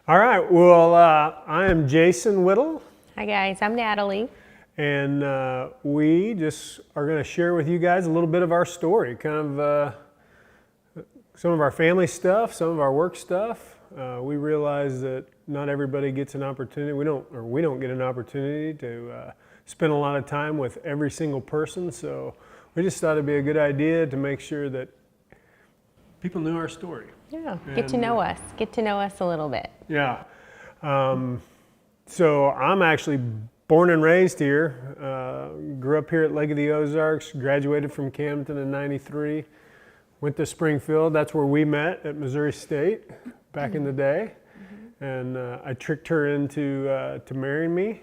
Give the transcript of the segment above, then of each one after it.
All right, well, I am Jason Whittle. Hi guys, I'm Natalie. And we just are going to share with you guys a little bit of our story, kind of some of our family stuff, some of our work stuff. We realize that not everybody gets an opportunity. We don't get an opportunity to spend a lot of time with every single person. So we just thought it'd be a good idea to make sure that people knew our story. Yeah, get to know us. Get to know us a little bit. Yeah. So I'm actually born and raised here. Grew up here at Lake of the Ozarks. Graduated from Camden in '93. Went to Springfield. That's where we met at Missouri State back in the day. And I tricked her into to marrying me.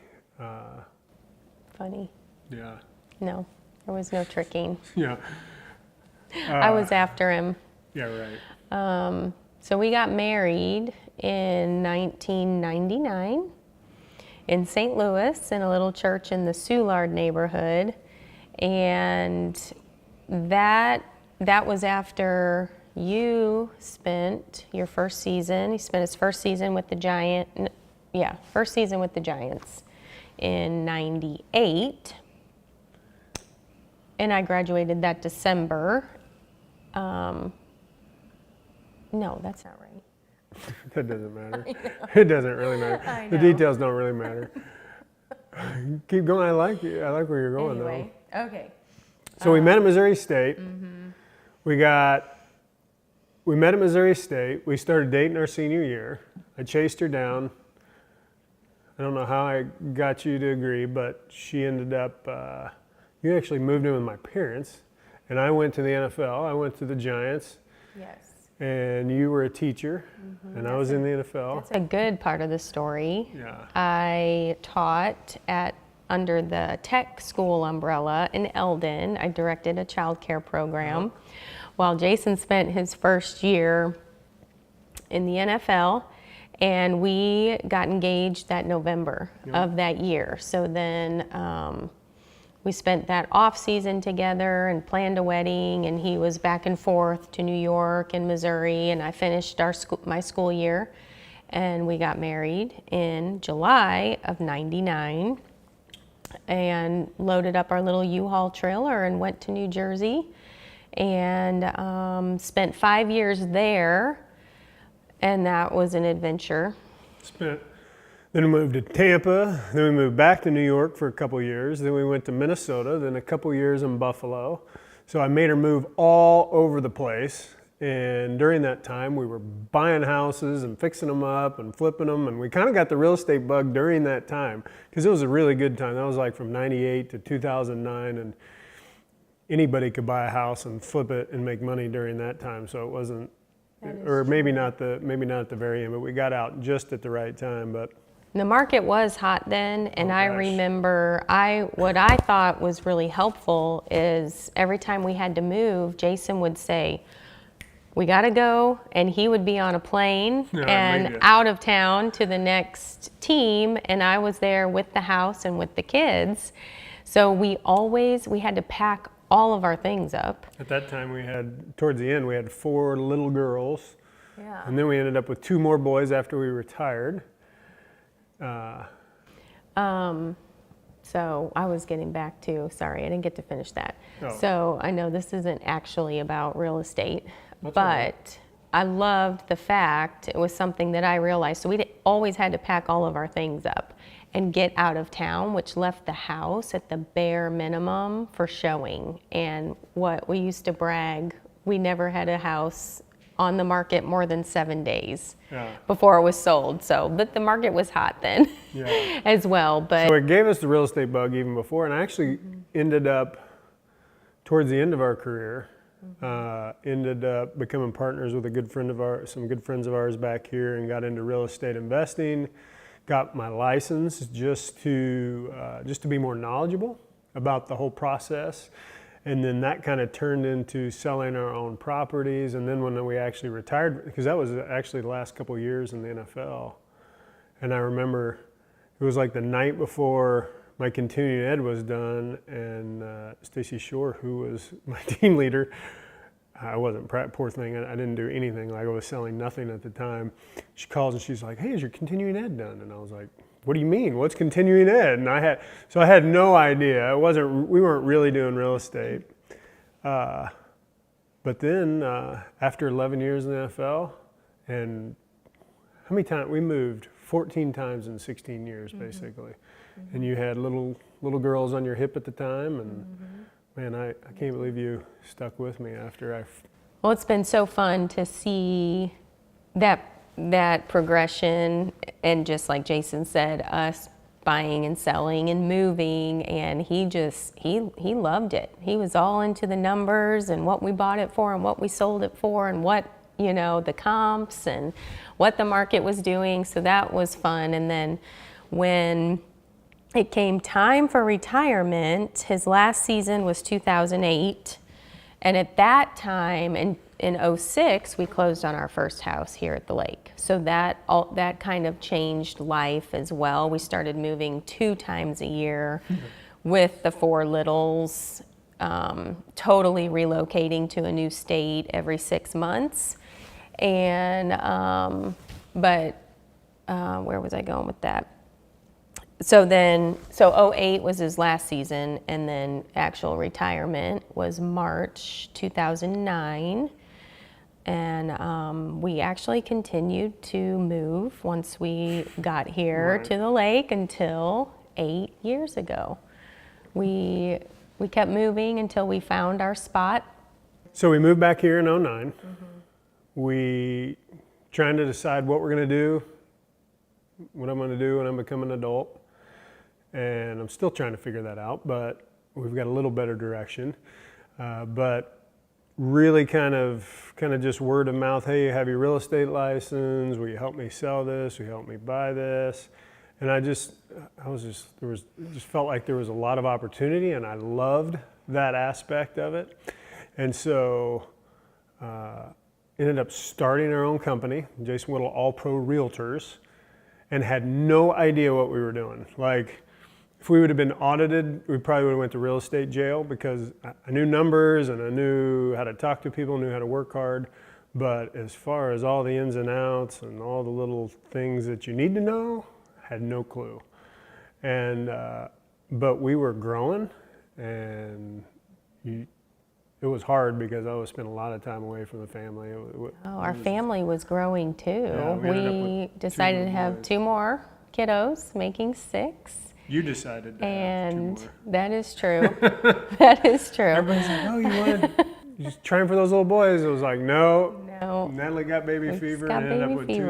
Funny. Yeah. No, there was no tricking. Yeah. I was after him. Yeah, right. So we got married in 1999 in St. Louis in a little church in the Soulard neighborhood. And that was after you spent your first season. He spent his first season with the first season with the Giants in '98. And I graduated that December. No, that's not right. That doesn't matter. It doesn't really matter. The details don't really matter. Keep going. I like where you're going, anyway, though. Okay. So we met at Missouri State. We met at Missouri State. We started dating our senior year. I chased her down. I don't know how I got you to agree, but she ended up, you actually moved in with my parents, and I went to the NFL. I went to the Giants. Yes. And you were a teacher, and I was in the NFL. That's a good part of the story. Yeah. I taught under the tech school umbrella in Eldon. I directed a child care program while Jason spent his first year in the NFL, and we got engaged that November of that year. So then we spent that off season together and planned a wedding, and he was back and forth to New York and Missouri, and I finished my school year, and we got married in July of '99 and loaded up our little U-Haul trailer and went to New Jersey and spent 5 years there, and that was an adventure. Then we moved to Tampa, then we moved back to New York for a couple years, then we went to Minnesota, then a couple years in Buffalo. So I made her move all over the place, and during that time we were buying houses and fixing them up and flipping them, and we kind of got the real estate bug during that time because it was a really good time. That was like from '98 to 2009, and anybody could buy a house and flip it and make money during that time. So it wasn't, or maybe not at the very end, but we got out just at the right time. But the market was hot then, and I remember what I thought was really helpful is every time we had to move, Jason would say, "We gotta go," and he would be on a plane and out of town to the next team, and I was there with the house and with the kids. So we had to pack all of our things up. At that time towards the end, we had 4 little girls. Yeah. And then we ended up with 2 more boys after we retired. So I was getting back to, sorry, I didn't get to finish that. Oh. So I know this isn't actually about real estate, but I loved the fact it was something that I realized. So we always had to pack all of our things up and get out of town, which left the house at the bare minimum for showing. And what we used to brag, we never had a house on the market more than 7 days before it was sold. So, but the market was hot then as well. But so it gave us the real estate bug even before, and I actually ended up, towards the end of our career, ended up becoming partners with some good friends of ours back here, and got into real estate investing. Got my license just to be more knowledgeable about the whole process. And then that kind of turned into selling our own properties. And then when we actually retired, because that was actually the last couple of years in the NFL. And I remember it was like the night before my continuing ed was done, and Stacy Shore, who was my team leader, I wasn't, poor thing, I didn't do anything. Like I was selling nothing at the time. She calls and she's like, hey, is your continuing ed done? And I was like, what do you mean? What's continuing ed? And I had no idea. We weren't really doing real estate. But then after 11 years in the NFL, and how many times? We moved 14 times in 16 years, basically. And you had little girls on your hip at the time, and man, I can't believe you stuck with me after Well, it's been so fun to see that progression, and just like Jason said, us buying and selling and moving, and he loved it. He was all into the numbers and what we bought it for and what we sold it for and what, the comps and what the market was doing. So that was fun. And then when it came time for retirement, his last season was 2008. And at that time, in 2006, we closed on our first house here at the lake. So that kind of changed life as well. We started moving 2 times a year with the 4 littles, totally relocating to a new state every 6 months. And, where was I going with that? So 2008 was his last season, and then actual retirement was March 2009. And we actually continued to move once we got here to the lake until 8 years ago. We kept moving until we found our spot. So we moved back here in 2009. We trying to decide what we're going to do, what I'm going to do when I become an adult. And I'm still trying to figure that out, but we've got a little better direction. But really kind of just word of mouth, hey, you have your real estate license, will you help me sell this, will you help me buy this? And it just felt like there was a lot of opportunity, and I loved that aspect of it. And so ended up starting our own company, Jason Whittle All Pro Realtors, and had no idea what we were doing. Like, if we would have been audited, we probably would have went to real estate jail, because I knew numbers and I knew how to talk to people, knew how to work hard. But as far as all the ins and outs and all the little things that you need to know, had no clue. And but we were growing, and it was hard because I was spending a lot of time away from the family. Our family was growing too. Yeah, we decided to have 2 more kiddos, making 6. You decided to and have 2 more. That is true. That is true. Everybody's like, oh, you just trying for those little boys. It was like, no. Natalie got baby fever and ended up with 2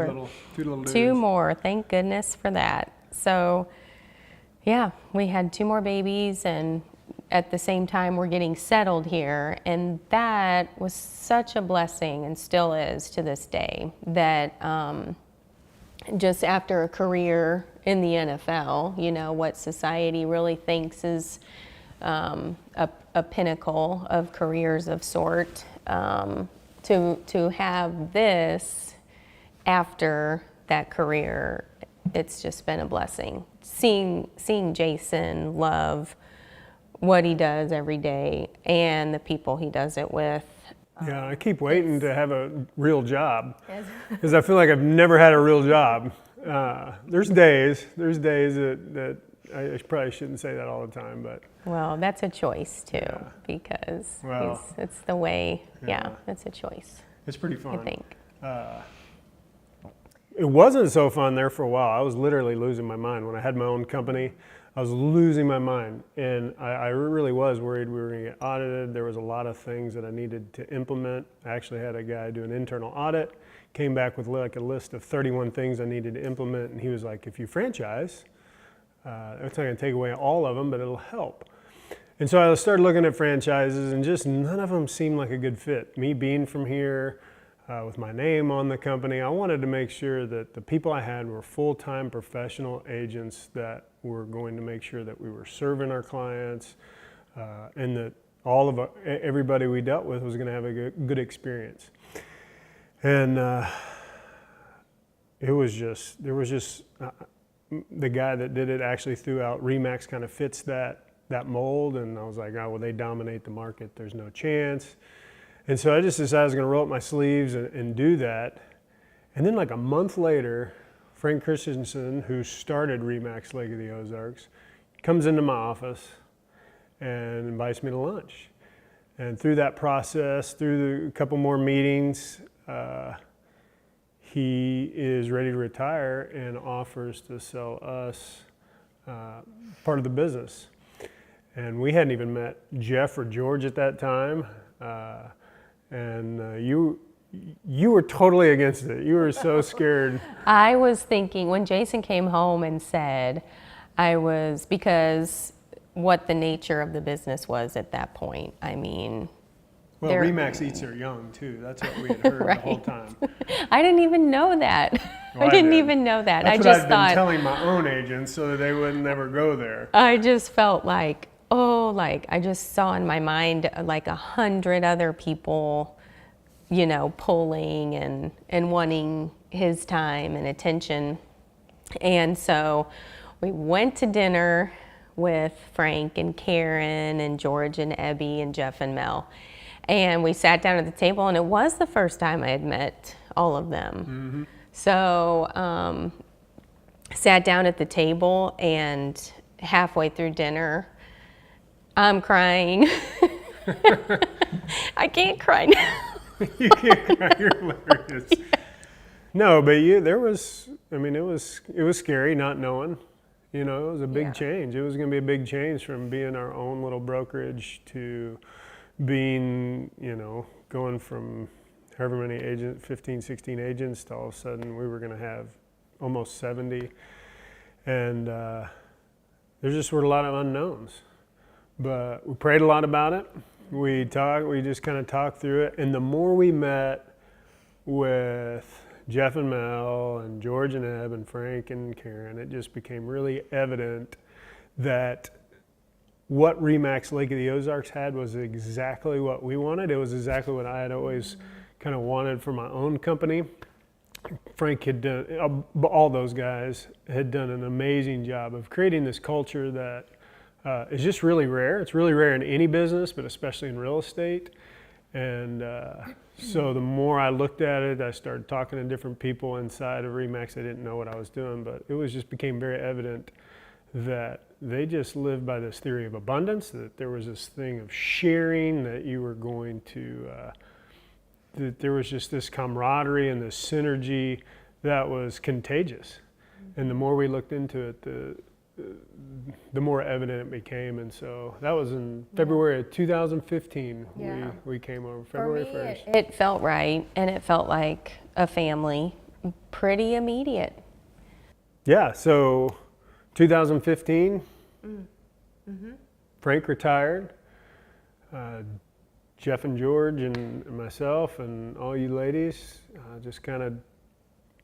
little dudes. 2 more, thank goodness for that. So yeah, we had 2 more babies, and at the same time we're getting settled here, and that was such a blessing, and still is to this day, that just after a career in the NFL, what society really thinks is a pinnacle of careers of sort, to have this after that career, it's just been a blessing. Seeing Jason love what he does every day and the people he does it with. Yeah, I keep waiting to have a real job, because I feel like I've never had a real job. There's days that I probably shouldn't say that all the time, but. Well, that's a choice too, because it's the way, it's a choice. It's pretty fun. I think. It wasn't so fun there for a while. I was literally losing my mind. When I had my own company, I was losing my mind, and I really was worried we were going to get audited. There was a lot of things that I needed to implement. I actually had a guy do an internal audit, came back with like a list of 31 things I needed to implement, and he was like, if you franchise, it's not going to take away all of them, but it'll help. And so I started looking at franchises, and just none of them seemed like a good fit. Me being from here, with my name on the company, I wanted to make sure that the people I had were full-time professional agents that were going to make sure that we were serving our clients, and that everybody we dealt with was going to have a good experience. And there was just the guy that did it actually threw out REMAX kind of fits that mold, and I was like, oh, well, they dominate the market. There's no chance. And so I just decided I was going to roll up my sleeves and do that. And then like a month later, Frank Christensen, who started REMAX Lake of the Ozarks, comes into my office and invites me to lunch. And through that process, through a couple more meetings, he is ready to retire and offers to sell us part of the business. And we hadn't even met Jeff or George at that time. You were totally against it. You were so scared. I was thinking when Jason came home and said, because what the nature of the business was at that point. I mean, well, REMAX eats their young too. That's what we had heard right. the whole time. I didn't even know that. Well, I didn't even know that. That's I what just I'd thought, been telling my own agents so that they would never go there. I just felt like, I just saw in my mind like 100 other people, you know, pulling and wanting his time and attention. And so we went to dinner with Frank and Karen and George and Ebby and Jeff and Mel. And we sat down at the table, and it was the first time I had met all of them. Mm-hmm. So sat down at the table, and halfway through dinner, I'm crying. I can't cry now. You can't cry, you're hilarious. No, but it was scary not knowing. You know, it was a big change. It was going to be a big change from being our own little brokerage to being, you know, going from however many agents, 15, 16 agents, to all of a sudden we were going to have almost 70. And there just were a lot of unknowns. But we prayed a lot about it. We just kind of talked through it. And the more we met with Jeff and Mel and George and Eb and Frank and Karen, it just became really evident that what REMAX Lake of the Ozarks had was exactly what we wanted. It was exactly what I had always kind of wanted for my own company. Frank had done, all those guys had done an amazing job of creating this culture that is just really rare. It's really rare in any business, but especially in real estate. And so the more I looked at it, I started talking to different people inside of REMAX. I didn't know what I was doing, but it just became very evident that they just lived by this theory of abundance, that there was this thing of sharing, that you were going to, that there was just this camaraderie and this synergy that was contagious. And the more we looked into it, the more evident it became. And so that was in February of 2015. We came over February 1st. It felt right, and it felt like a family, pretty immediate. Yeah, so 2015, Frank retired. Jeff and George and myself and all you ladies just kind of,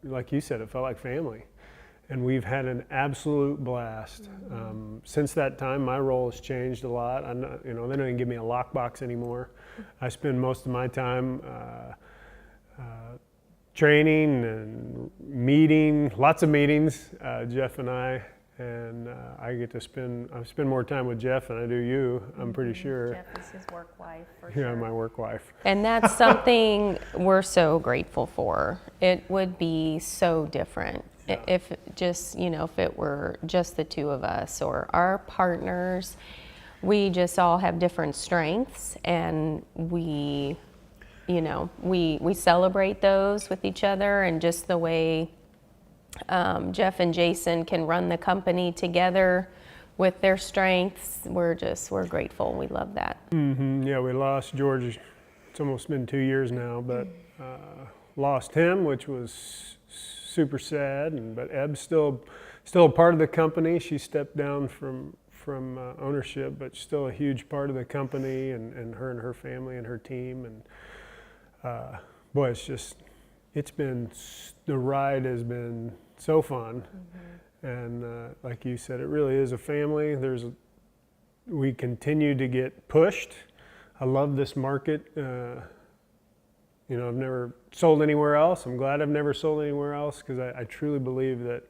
like you said, it felt like family. And we've had an absolute blast. Since that time, my role has changed a lot. I'm not, they don't even give me a lockbox anymore. I spend most of my time training and meeting, lots of meetings, Jeff and I. And I spend more time with Jeff than I do you, I'm pretty sure. Jeff is his work wife, for sure. Yeah, my work wife. And that's something we're so grateful for. It would be so different if it were just the two of us or our partners. We just all have different strengths, and we celebrate those with each other, and just the way Jeff and Jason can run the company together with their strengths. We're grateful. We love that. Mm-hmm. Yeah, we lost George. It's almost been 2 years now, but lost him, which was super sad. But Eb's still a part of the company. She stepped down from ownership, but still a huge part of the company, and her family and her team. And boy, the ride has been so fun. And like you said, it really is a family. We continue to get pushed. I love this market. I've never sold anywhere else. I'm glad I've never sold anywhere else, because I truly believe that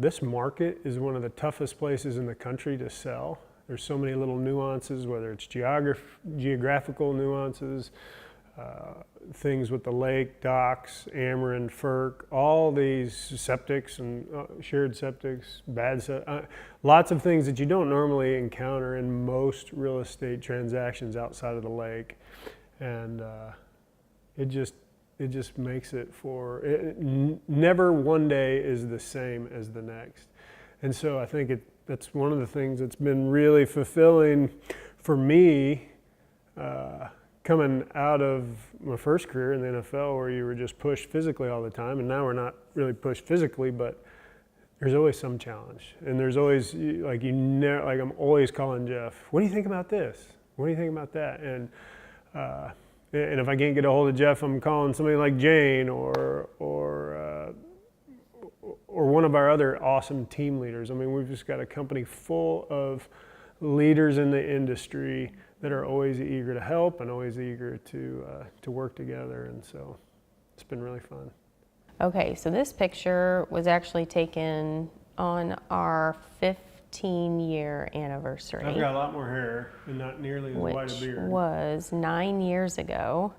this market is one of the toughest places in the country to sell. There's so many little nuances, whether it's geographical nuances, things with the lake, docks, Ameren, FERC, all these septics and shared septics, lots of things that you don't normally encounter in most real estate transactions outside of the lake. And it just makes it never one day is the same as the next. And so I think that's one of the things that's been really fulfilling for me, coming out of my first career in the NFL, where you were just pushed physically all the time, and now we're not really pushed physically, but there's always some challenge, and there's always I'm always calling Jeff. What do you think about this? What do you think about that? And if I can't get a hold of Jeff, I'm calling somebody like Jane or one of our other awesome team leaders. I mean, we've just got a company full of leaders in the industry that are always eager to help and always eager to work together, and so it's been really fun. Okay, so this picture was actually taken on our 15-year anniversary. I've got a lot more hair and not nearly as wide a beard. Which was 9 years ago,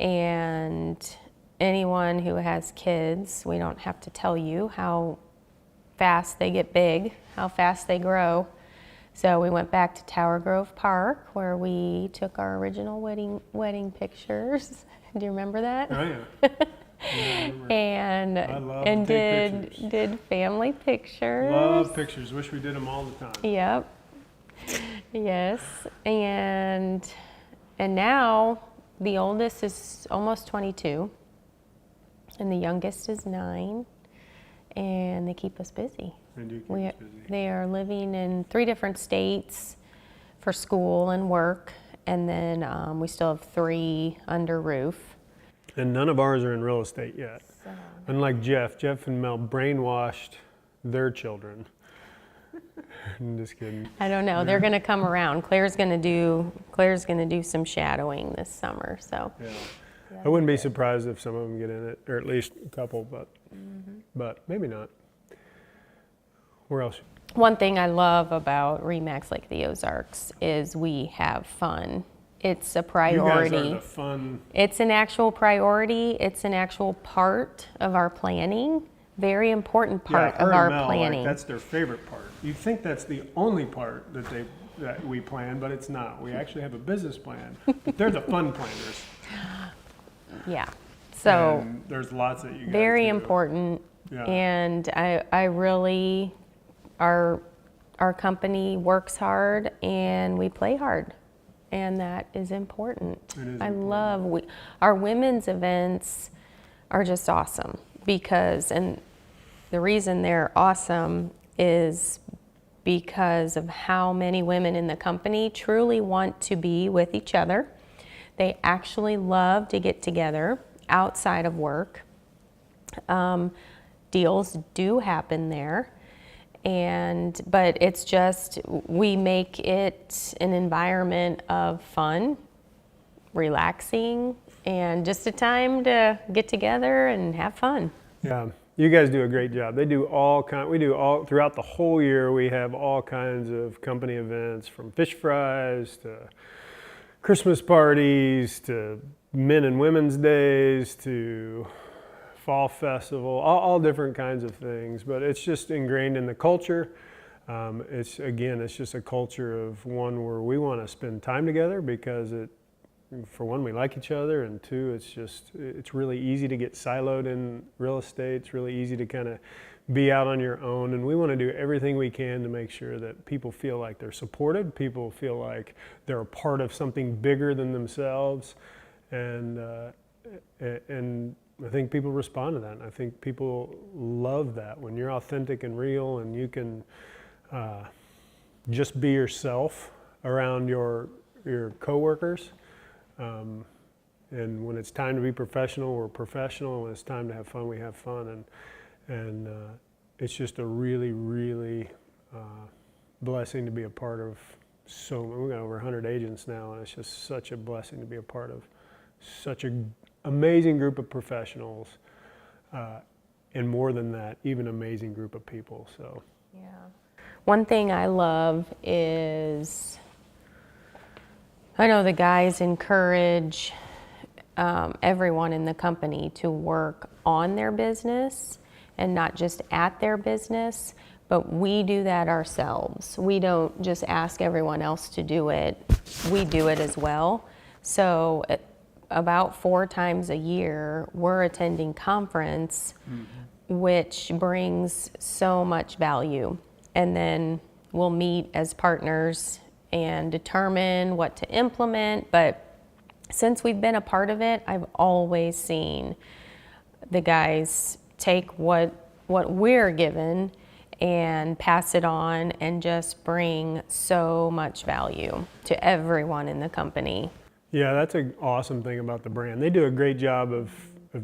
and anyone who has kids, we don't have to tell you how fast they get big, how fast they grow. So we went back to Tower Grove Park, where we took our original wedding pictures. Do you remember that? Oh yeah. Yeah, and did family pictures. Love pictures. Wish we did them all the time. Yep. Yes. And now the oldest is almost 22, and the youngest is 9, and they keep us busy. They do keep us busy. They are living in 3 different states for school and work, and then we still have 3 under roof. And none of ours are in real estate yet. So. Unlike Jeff and Mel brainwashed their children. I'm just kidding. I don't know. They're going to come around. Claire's going to do some shadowing this summer. So. Yeah. I wouldn't be surprised if some of them get in it, or at least a couple, but maybe not. Where else? One thing I love about REMAX Lake the Ozarks is we have fun. It's a priority. You guys are the fun. It's an actual priority. It's an actual part of our planning. Very important part of our planning. That's their favorite part. You think that's the only part that we plan, but it's not. We actually have a business plan. But they're the fun planners. Yeah. So and there's lots that you guys very do. important. Yeah. And I really, our company works hard and we play hard. And that is important. Our women's events are just awesome and the reason they're awesome is because of how many women in the company truly want to be with each other. They actually love to get together outside of work. Deals do happen there. But it's just, we make it an environment of fun, relaxing, and just a time to get together and have fun. Yeah, you guys do a great job. We do all throughout the whole year. We have all kinds of company events, from fish fries to Christmas parties to men and women's days to fall festival, all different kinds of things, but it's just ingrained in the culture. It's just a culture of one where we want to spend time together because for one, we like each other, and 2, it's really easy to get siloed in real estate. It's really easy to kind of be out on your own, and we want to do everything we can to make sure that people feel like they're supported, people feel like they're a part of something bigger than themselves, and I think people respond to that. And I think people love that when you're authentic and real, and you can just be yourself around your coworkers. And when it's time to be professional, we're professional. When it's time to have fun, we have fun. And it's just a really, really blessing to be a part of. We've got over 100 agents now, and it's just such a blessing to be a part of such an amazing group of professionals, and more than that, even amazing group of people. So, yeah. One thing I love is, I know the guys encourage everyone in the company to work on their business and not just at their business, but we do that ourselves. We don't just ask everyone else to do it, we do it as well. So about 4 times a year, we're attending conference, which brings so much value. And then we'll meet as partners and determine what to implement. But since we've been a part of it, I've always seen the guys take what we're given and pass it on and just bring so much value to everyone in the company. Yeah, that's an awesome thing about the brand. They do a great job of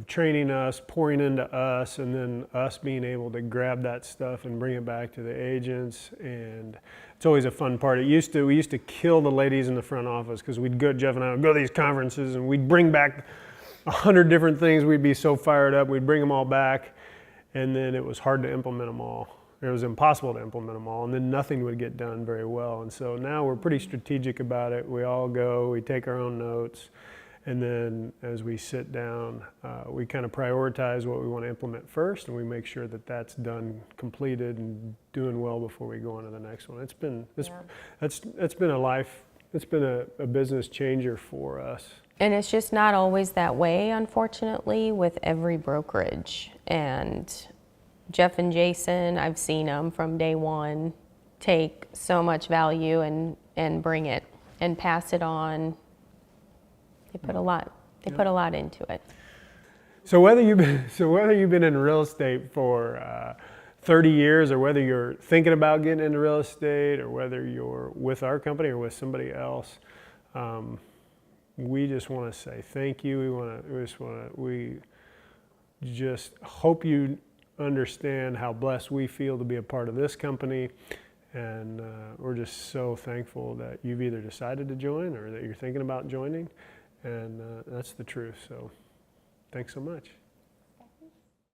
training us, pouring into us, and then us being able to grab that stuff and bring it back to the agents. And it's always a fun part. We used to kill the ladies in the front office because Jeff and I would go to these conferences and we'd bring back 100 different things. We'd be so fired up. We'd bring them all back, and then it was hard to implement them all. It was impossible to implement them all, and then nothing would get done very well. And so now we're pretty strategic about it. We all go, we take our own notes, and then as we sit down, we kind of prioritize what we want to implement first, and we make sure that that's done, completed, and doing well before we go on to the next one. It's been a business changer for us. And it's just not always that way, unfortunately, with every brokerage. And Jeff and Jason, I've seen them from day one take so much value and bring it and pass it on. They put a lot into it. So whether you've been in real estate for 30 years, or whether you're thinking about getting into real estate, or whether you're with our company or with somebody else, we just want to say thank you. We just hope you understand how blessed we feel to be a part of this company, and we're just so thankful that you've either decided to join or that you're thinking about joining, and that's the truth. So thanks so much.